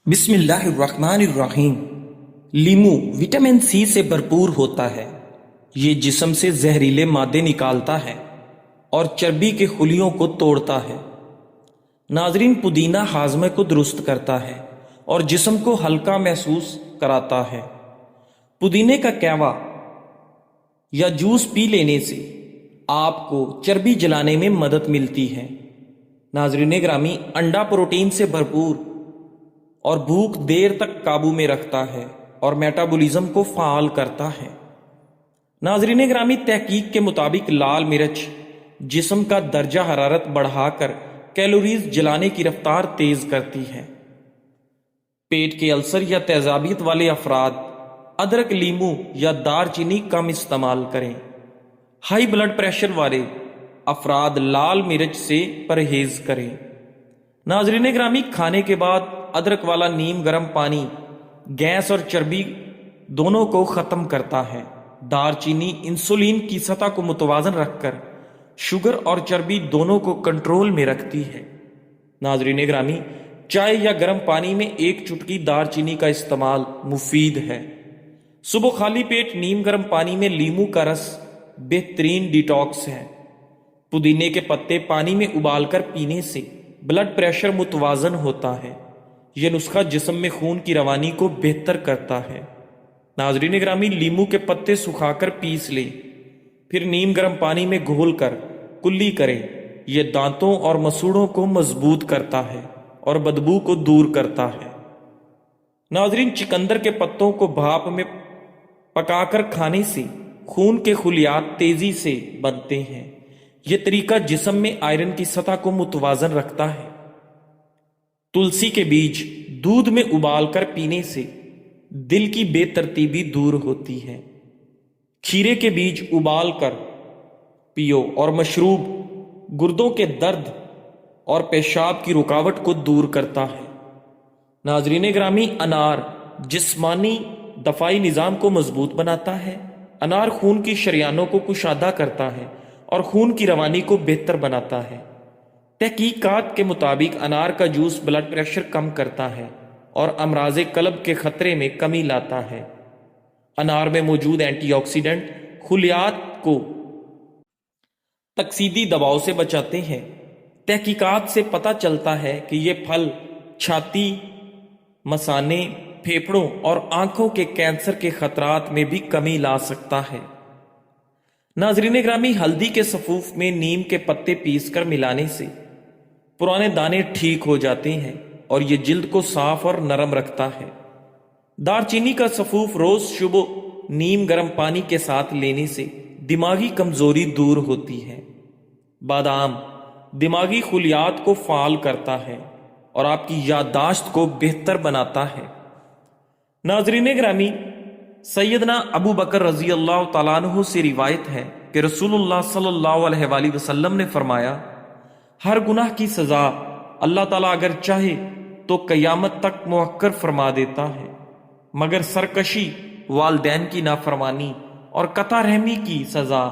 بسم اللہ الرحمن الرحیم۔ لیمو وٹامن سی سے بھرپور ہوتا ہے۔ یہ جسم سے زہریلے مادے نکالتا ہے اور چربی کے خلیوں کو توڑتا ہے۔ ناظرین، پودینہ ہاضمے کو درست کرتا ہے اور جسم کو ہلکا محسوس کراتا ہے۔ پودینے کا قہوہ یا جوس پی لینے سے آپ کو چربی جلانے میں مدد ملتی ہے۔ ناظرین گرامی، انڈا پروٹین سے بھرپور اور بھوک دیر تک قابو میں رکھتا ہے اور میٹابولزم کو فعال کرتا ہے۔ ناظرین گرامی، تحقیق کے مطابق لال مرچ جسم کا درجہ حرارت بڑھا کر کیلوریز جلانے کی رفتار تیز کرتی ہے۔ پیٹ کے السر یا تیزابیت والے افراد ادرک، لیمو یا دار چینی کم استعمال کریں۔ ہائی بلڈ پریشر والے افراد لال مرچ سے پرہیز کریں۔ ناظرین گرامی، کھانے کے بعد ادرک والا نیم گرم پانی گیس اور چربی دونوں کو ختم کرتا ہے۔ دار چینی انسولین کی سطح کو متوازن رکھ کر شوگر اور چربی دونوں کو کنٹرول میں رکھتی ہے۔ ناظرین گرامی، چائے یا گرم پانی میں ایک چٹکی دار چینی کا استعمال مفید ہے۔ صبح خالی پیٹ نیم گرم پانی میں لیمو کا رس بہترین ڈیٹاکس ہے۔ پودینے کے پتے پانی میں ابال کر پینے سے بلڈ پریشر متوازن ہوتا ہے۔ یہ نسخہ جسم میں خون کی روانی کو بہتر کرتا ہے۔ ناظرین گرامی، لیمو کے پتے سکھا کر پیس لیں، پھر نیم گرم پانی میں گھول کر کلی کریں۔ یہ دانتوں اور مسوڑوں کو مضبوط کرتا ہے اور بدبو کو دور کرتا ہے۔ ناظرین، چکندر کے پتوں کو بھاپ میں پکا کر کھانے سے خون کے خلیات تیزی سے بنتے ہیں۔ یہ طریقہ جسم میں آئرن کی سطح کو متوازن رکھتا ہے۔ تلسی کے بیج دودھ میں ابال کر پینے سے دل کی بے ترتیبی دور ہوتی ہے۔ کھیرے کے بیج ابال کر پیو اور مشروب گردوں کے درد اور پیشاب کی رکاوٹ کو دور کرتا ہے۔ ناظرین گرامی، انار جسمانی دفاعی نظام کو مضبوط بناتا ہے۔ انار خون کی شریانوں کو کشادہ کرتا ہے اور خون کی روانی کو بہتر بناتا ہے۔ تحقیقات کے مطابق انار کا جوس بلڈ پریشر کم کرتا ہے اور امراض قلب کے خطرے میں کمی لاتا ہے۔ انار میں موجود اینٹی آکسیڈنٹ خلیات کو تکسیدی دباؤ سے بچاتے ہیں۔ تحقیقات سے پتہ چلتا ہے کہ یہ پھل چھاتی، مثانے، پھیپھڑوں اور آنکھوں کے کینسر کے خطرات میں بھی کمی لا سکتا ہے۔ ناظرین گرامی، ہلدی کے سفوف میں نیم کے پتے پیس کر ملانے سے پرانے دانے ٹھیک ہو جاتے ہیں اور یہ جلد کو صاف اور نرم رکھتا ہے۔ دار چینی کا سفوف روز صبح نیم گرم پانی کے ساتھ لینے سے دماغی کمزوری دور ہوتی ہے۔ بادام دماغی خلیات کو فعال کرتا ہے اور آپ کی یادداشت کو بہتر بناتا ہے۔ ناظرین گرامی، سیدنا ابو بکر رضی اللہ تعالیٰ عنہ سے روایت ہے کہ رسول اللہ صلی اللہ علیہ وآلہ وسلم نے فرمایا، ہر گناہ کی سزا اللہ تعالیٰ اگر چاہے تو قیامت تک مؤخر فرما دیتا ہے، مگر سرکشی، والدین کی نافرمانی اور قطع رحمی کی سزا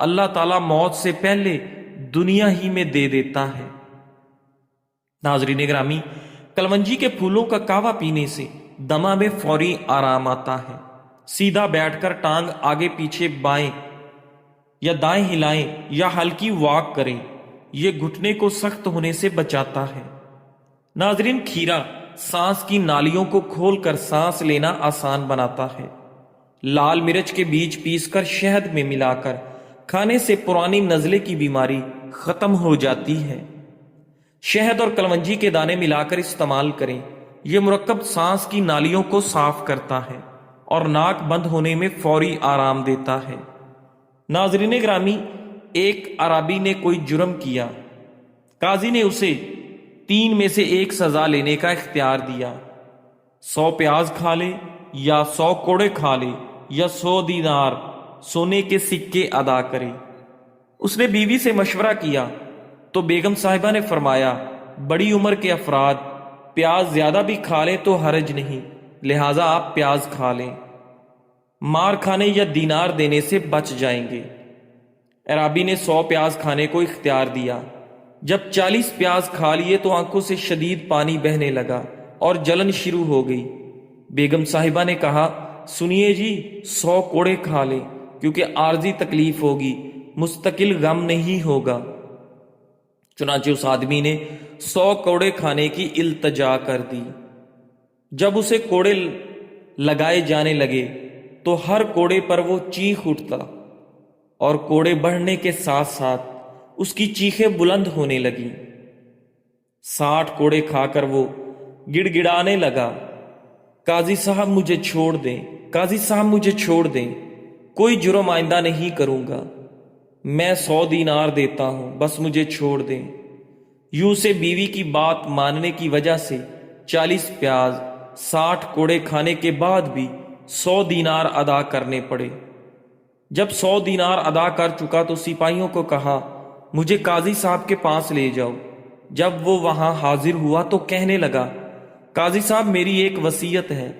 اللہ تعالیٰ موت سے پہلے دنیا ہی میں دے دیتا ہے۔ ناظرین گرامی، کلونجی کے پھولوں کا قہوہ پینے سے دمہ میں فوری آرام آتا ہے۔ سیدھا بیٹھ کر ٹانگ آگے پیچھے بائیں یا دائیں ہلائیں یا ہلکی واک کریں، یہ گھٹنے کو سخت ہونے سے بچاتا ہے۔ ناظرین، کھیرا سانس کی نالیوں کو کھول کر سانس لینا آسان بناتا ہے۔ لال مرچ کے بیج پیس کر شہد میں ملا کر کھانے سے پرانی نزلے کی بیماری ختم ہو جاتی ہے۔ شہد اور کلونجی کے دانے ملا کر استعمال کریں، یہ مرکب سانس کی نالیوں کو صاف کرتا ہے اور ناک بند ہونے میں فوری آرام دیتا ہے۔ ناظرین گرامی، ایک عرابی نے کوئی جرم کیا، قاضی نے اسے 3 میں سے 1 سزا لینے کا اختیار دیا، 100 پیاز کھا لے یا 100 کوڑے کھا لے یا 100 دینار سونے کے سکے ادا کرے۔ اس نے بیوی سے مشورہ کیا تو بیگم صاحبہ نے فرمایا، بڑی عمر کے افراد پیاز زیادہ بھی کھا لیں تو حرج نہیں، لہٰذا آپ پیاز کھا لیں، مار کھانے یا دینار دینے سے بچ جائیں گے۔ عرابی نے 100 پیاز کھانے کو اختیار دیا۔ جب 40 پیاز کھا لیے تو آنکھوں سے شدید پانی بہنے لگا، اور جلن شروع ہو گئی۔ بیگم صاحبہ نے کہا، سنیے جی، 100 کوڑے کھا لیں، کیونکہ عارضی تکلیف ہوگی، مستقل غم نہیں ہوگا۔ چنانچہ اس آدمی نے 100 کوڑے کھانے کی التجا کر دی۔ جب اسے کوڑے لگائے جانے لگے تو ہر کوڑے پر وہ چیخ اٹھتا، اور کوڑے بڑھنے کے ساتھ ساتھ اس کی چیخیں بلند ہونے لگیں۔ 60 کوڑے کھا کر وہ گڑ گڑانے لگا، قاضی صاحب مجھے چھوڑ دیں، قاضی صاحب مجھے چھوڑ دیں، کوئی جرم آئندہ نہیں کروں گا، میں 100 دینار دیتا ہوں، بس مجھے چھوڑ دیں۔ یوں سے بیوی کی بات ماننے کی وجہ سے 40 پیاز 60 کوڑے کھانے کے بعد بھی 100 دینار ادا کرنے پڑے۔ جب 100 دینار ادا کر چکا تو سپاہیوں کو کہا، مجھے قاضی صاحب کے پاس لے جاؤ۔ جب وہ وہاں حاضر ہوا تو کہنے لگا، قاضی صاحب میری ایک وصیت ہے،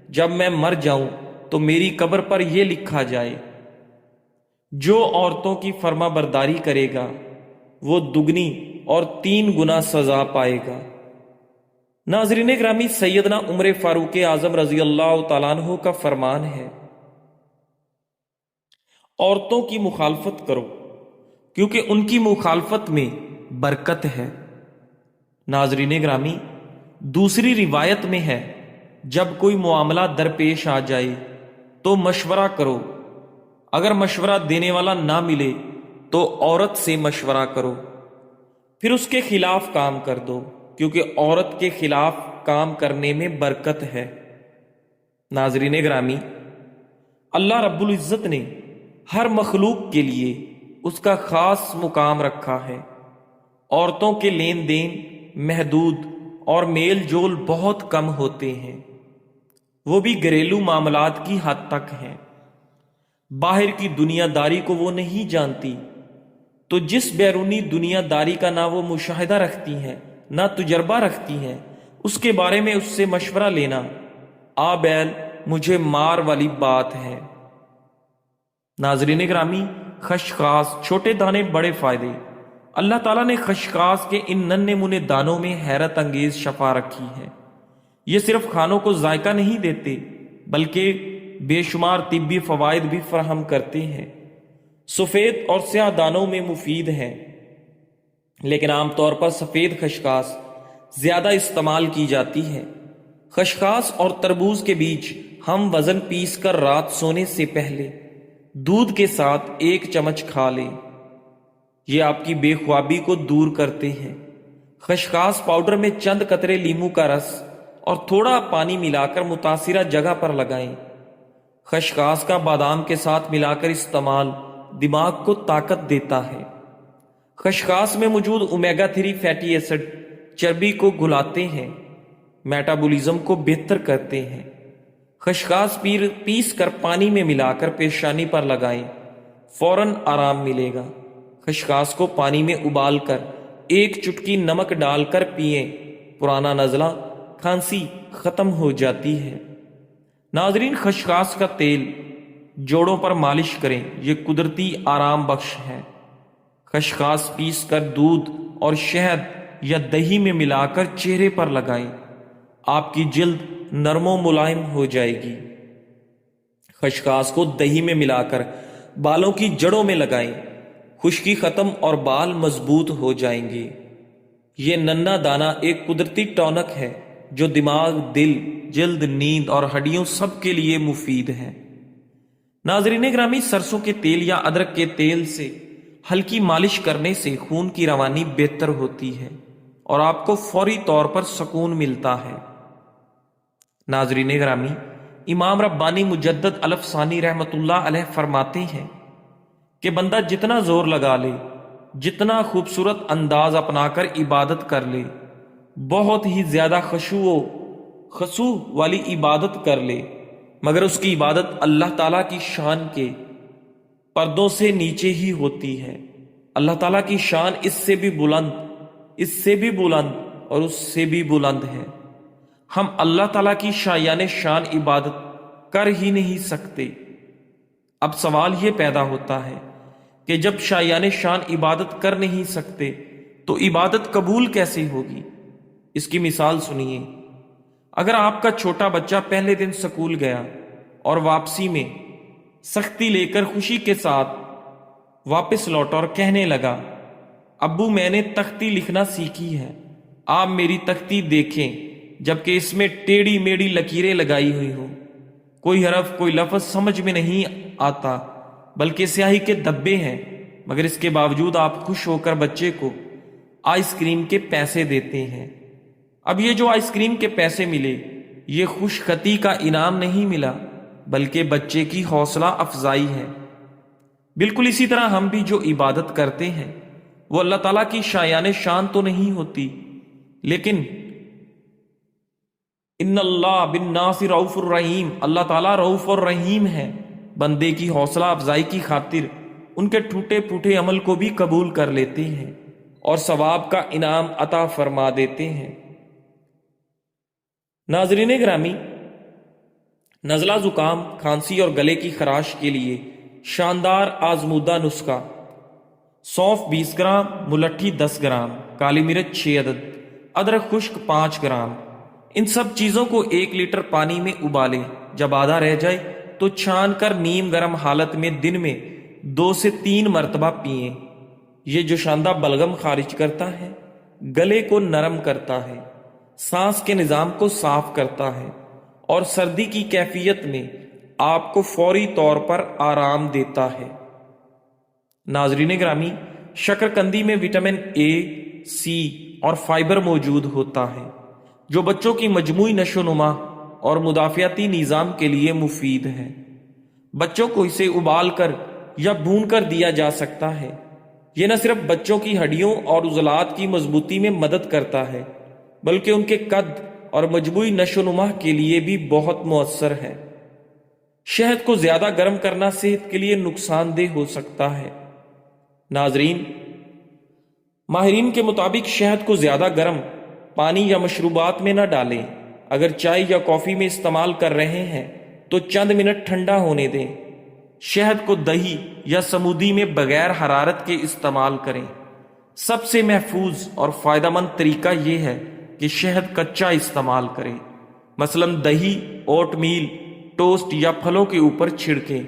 جب میں مر جاؤں تو میری قبر پر یہ لکھا جائے، جو عورتوں کی فرما برداری کرے گا وہ دگنی اور 3 گنا سزا پائے گا۔ ناظرین گرامی، سیدنا عمر فاروق اعظم رضی اللہ تعالیٰ عنہ کا فرمان ہے، عورتوں کی مخالفت کرو کیونکہ ان کی مخالفت میں برکت ہے۔ ناظرین گرامی، دوسری روایت میں ہے، جب کوئی معاملہ درپیش آ جائے تو مشورہ کرو، اگر مشورہ دینے والا نہ ملے تو عورت سے مشورہ کرو، پھر اس کے خلاف کام کر دو، کیونکہ عورت کے خلاف کام کرنے میں برکت ہے۔ ناظرین گرامی، اللہ رب العزت نے ہر مخلوق کے لیے اس کا خاص مقام رکھا ہے۔ عورتوں کے لین دین محدود اور میل جول بہت کم ہوتے ہیں، وہ بھی گھریلو معاملات کی حد تک ہیں، باہر کی دنیا داری کو وہ نہیں جانتی، تو جس بیرونی دنیا داری کا نہ وہ مشاہدہ رکھتی ہیں نہ تجربہ رکھتی ہیں، اس کے بارے میں اس سے مشورہ لینا آ بیل مجھے مار والی بات ہے۔ ناظرین گرامی، خشخاش، چھوٹے دانے بڑے فائدے۔ اللہ تعالیٰ نے خشخاش کے ان ننھے منھے دانوں میں حیرت انگیز شفا رکھی ہے۔ یہ صرف کھانوں کو ذائقہ نہیں دیتے بلکہ بے شمار طبی فوائد بھی فراہم کرتے ہیں۔ سفید اور سیاہ دانوں میں مفید ہیں، لیکن عام طور پر سفید خشخاش زیادہ استعمال کی جاتی ہے۔ خشخاش اور تربوز کے بیچ ہم وزن پیس کر رات سونے سے پہلے دودھ کے ساتھ 1 چمچ کھا لیں، یہ آپ کی بے خوابی کو دور کرتے ہیں۔ خشخاش پاؤڈر میں چند قطرے لیموں کا رس اور تھوڑا پانی ملا کر متاثرہ جگہ پر لگائیں۔ خشخاش کا بادام کے ساتھ ملا کر استعمال دماغ کو طاقت دیتا ہے۔ خشخاش میں موجود اومیگا 3 فیٹی ایسڈ چربی کو گلاتے ہیں، میٹابولزم کو بہتر کرتے ہیں۔ خشخاش پیس کر پانی میں ملا کر پیشانی پر لگائیں، فوراً آرام ملے گا۔ خشخاش کو پانی میں ابال کر 1 چٹکی نمک ڈال کر پئیں، پرانا نزلہ کھانسی ختم ہو جاتی ہے۔ ناظرین، خشخاش کا تیل جوڑوں پر مالش کریں، یہ قدرتی آرام بخش ہے۔ خشخاش پیس کر دودھ اور شہد یا دہی میں ملا کر چہرے پر لگائیں، آپ کی جلد نرم و ملائم ہو جائے گی۔ خشخاش کو دہی میں ملا کر بالوں کی جڑوں میں لگائیں، خشکی ختم اور بال مضبوط ہو جائیں گے۔ یہ ننھا دانہ ایک قدرتی ٹونک ہے جو دماغ، دل، جلد، نیند اور ہڈیوں سب کے لیے مفید ہے۔ ناظرین گرامی، سرسوں کے تیل یا ادرک کے تیل سے ہلکی مالش کرنے سے خون کی روانی بہتر ہوتی ہے اور آپ کو فوری طور پر سکون ملتا ہے۔ ناظرین گرامی، امام ربانی مجدد الف ثانی رحمۃ اللہ علیہ فرماتے ہیں کہ بندہ جتنا زور لگا لے، جتنا خوبصورت انداز اپنا کر عبادت کر لے، بہت ہی زیادہ خشوع والی عبادت کر لے، مگر اس کی عبادت اللہ تعالیٰ کی شان کے پردوں سے نیچے ہی ہوتی ہے۔ اللہ تعالیٰ کی شان اس سے بھی بلند، اس سے بھی بلند اور اس سے بھی بلند ہے۔ ہم اللہ تعالیٰ کی شایان شان عبادت کر ہی نہیں سکتے۔ اب سوال یہ پیدا ہوتا ہے کہ جب شایان شان عبادت کر نہیں سکتے تو عبادت قبول کیسے ہوگی؟ اس کی مثال سنیے۔ اگر آپ کا چھوٹا بچہ پہلے دن سکول گیا اور واپسی میں سختی لے کر خوشی کے ساتھ واپس لوٹا اور کہنے لگا، ابو میں نے تختی لکھنا سیکھی ہے، آپ میری تختی دیکھیں، جبکہ اس میں ٹیڑھی میڑھی لکیریں لگائی ہوئی ہوں، کوئی حرف کوئی لفظ سمجھ میں نہیں آتا، بلکہ سیاہی کے دھبے ہیں، مگر اس کے باوجود آپ خوش ہو کر بچے کو آئس کریم کے پیسے دیتے ہیں۔ اب یہ جو آئس کریم کے پیسے ملے، یہ خوش خطی کا انعام نہیں ملا، بلکہ بچے کی حوصلہ افزائی ہے۔ بالکل اسی طرح ہم بھی جو عبادت کرتے ہیں وہ اللہ تعالیٰ کی شایان شان تو نہیں ہوتی، لیکن ان اللہ بالناس رؤوف الرحیم، اللہ تعالیٰ رؤوف اور رحیم ہے، بندے کی حوصلہ افزائی کی خاطر ان کے ٹوٹے پھوٹے عمل کو بھی قبول کر لیتے ہیں اور ثواب کا انعام عطا فرما دیتے ہیں۔ ناظرین گرامی، نزلہ زکام، کھانسی اور گلے کی خراش کے لیے شاندار آزمودہ نسخہ: سونف 20 گرام، ملٹھی 10 گرام، کالی مرچ 6 عدد، ادرک خشک 5 گرام۔ ان سب چیزوں کو 1 لیٹر پانی میں ابالیں، جب آدھا رہ جائے تو چھان کر نیم گرم حالت میں دن میں 2 سے 3 مرتبہ پئیں۔ یہ جو شاندار بلغم خارج کرتا ہے، گلے کو نرم کرتا ہے، سانس کے نظام کو صاف کرتا ہے اور سردی کی کیفیت میں آپ کو فوری طور پر آرام دیتا ہے۔ ناظرین گرامی، شکرقندی میں وٹامن اے، سی اور فائبر موجود ہوتا ہے، جو بچوں کی مجموعی نشو و نما اور مدافعتی نظام کے لیے مفید ہے۔ بچوں کو اسے ابال کر یا بھون کر دیا جا سکتا ہے۔ یہ نہ صرف بچوں کی ہڈیوں اور عضلات کی مضبوطی میں مدد کرتا ہے، بلکہ ان کے قد اور مجموعی نشو و نما کے لیے بھی بہت مؤثر ہے۔ شہد کو زیادہ گرم کرنا صحت کے لیے نقصان دہ ہو سکتا ہے۔ ناظرین، ماہرین کے مطابق شہد کو زیادہ گرم پانی یا مشروبات میں نہ ڈالیں۔ اگر چائے یا کافی میں استعمال کر رہے ہیں تو چند منٹ ٹھنڈا ہونے دیں۔ شہد کو دہی یا سمودی میں بغیر حرارت کے استعمال کریں۔ سب سے محفوظ اور فائدہ مند طریقہ یہ ہے کہ شہد کچا استعمال کریں، مثلا دہی، اوٹ میل، ٹوسٹ یا پھلوں کے اوپر چھڑکیں۔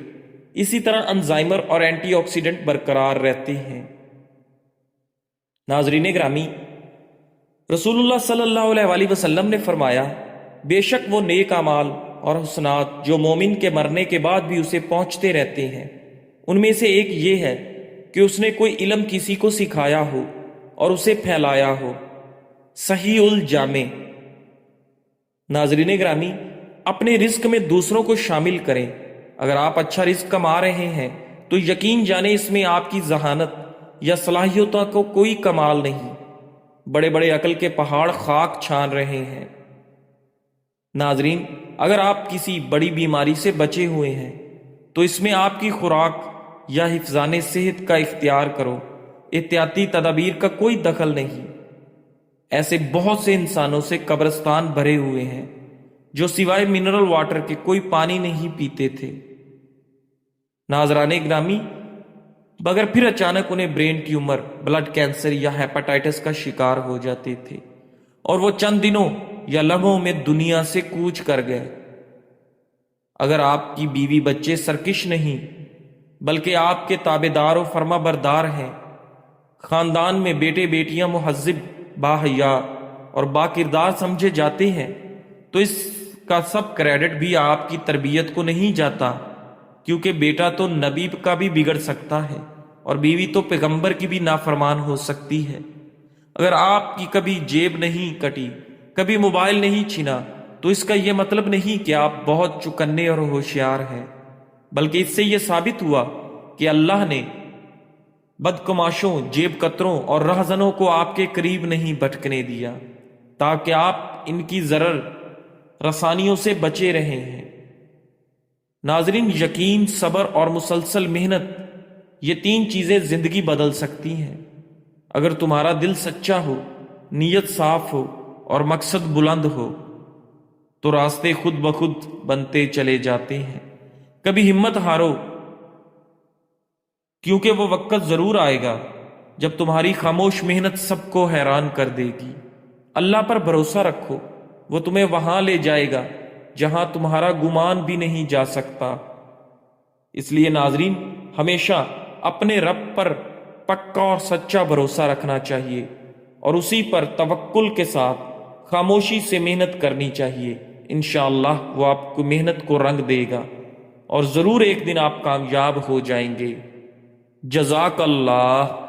اسی طرح انزائمر اور اینٹی آکسیڈنٹ برقرار رہتے ہیں۔ ناظرین گرامی، رسول اللہ صلی اللہ علیہ وآلہ وسلم نے فرمایا، بے شک وہ نیک اعمال اور حسنات جو مومن کے مرنے کے بعد بھی اسے پہنچتے رہتے ہیں، ان میں سے ایک یہ ہے کہ اس نے کوئی علم کسی کو سکھایا ہو اور اسے پھیلایا ہو۔ صحیح الجامع۔ ناظرین گرامی، اپنے رزق میں دوسروں کو شامل کریں۔ اگر آپ اچھا رزق کما رہے ہیں تو یقین جانیں اس میں آپ کی ذہانت یا صلاحیتوں کو کوئی کمال نہیں، بڑے بڑے عقل کے پہاڑ خاک چھان رہے ہیں۔ ناظرین، اگر آپ کسی بڑی بیماری سے بچے ہوئے ہیں تو اس میں آپ کی خوراک یا حفظان صحت کا اختیار کرو، احتیاطی تدابیر کا کوئی دخل نہیں۔ ایسے بہت سے انسانوں سے قبرستان بھرے ہوئے ہیں جو سوائے منرل واٹر کے کوئی پانی نہیں پیتے تھے۔ ناظران گرامی، مگر پھر اچانک انہیں برین ٹیومر، بلڈ کینسر یا ہیپاٹائٹس کا شکار ہو جاتے تھے اور وہ چند دنوں یا لمحوں میں دنیا سے کوچ کر گئے۔ اگر آپ کی بیوی بچے سرکش نہیں بلکہ آپ کے تابع دار و فرما بردار ہیں، خاندان میں بیٹے بیٹیاں مہذب، باحیا اور با کردار سمجھے جاتے ہیں، تو اس کا سب کریڈٹ بھی آپ کی تربیت کو نہیں جاتا، کیونکہ بیٹا تو نبی کا بھی بگڑ سکتا ہے اور بیوی تو پیغمبر کی بھی نافرمان ہو سکتی ہے۔ اگر آپ کی کبھی جیب نہیں کٹی، کبھی موبائل نہیں چھینا، تو اس کا یہ مطلب نہیں کہ آپ بہت چکنے اور ہوشیار ہیں، بلکہ اس سے یہ ثابت ہوا کہ اللہ نے بدکماشوں، جیب کتروں اور رہزنوں کو آپ کے قریب نہیں بھٹکنے دیا، تاکہ آپ ان کی ضرر رسانیوں سے بچے رہے ہیں۔ ناظرین، یقین، صبر اور مسلسل محنت، یہ 3 چیزیں زندگی بدل سکتی ہیں۔ اگر تمہارا دل سچا ہو، نیت صاف ہو اور مقصد بلند ہو تو راستے خود بخود بنتے چلے جاتے ہیں۔ کبھی ہمت ہارو، کیونکہ وہ وقت ضرور آئے گا جب تمہاری خاموش محنت سب کو حیران کر دے گی۔ اللہ پر بھروسہ رکھو، وہ تمہیں وہاں لے جائے گا جہاں تمہارا گمان بھی نہیں جا سکتا۔ اس لیے ناظرین، ہمیشہ اپنے رب پر پکا اور سچا بھروسہ رکھنا چاہیے اور اسی پر توکل کے ساتھ خاموشی سے محنت کرنی چاہیے۔ انشاءاللہ وہ آپ کو محنت کو رنگ دے گا اور ضرور ایک دن آپ کامیاب ہو جائیں گے۔ جزاک اللہ۔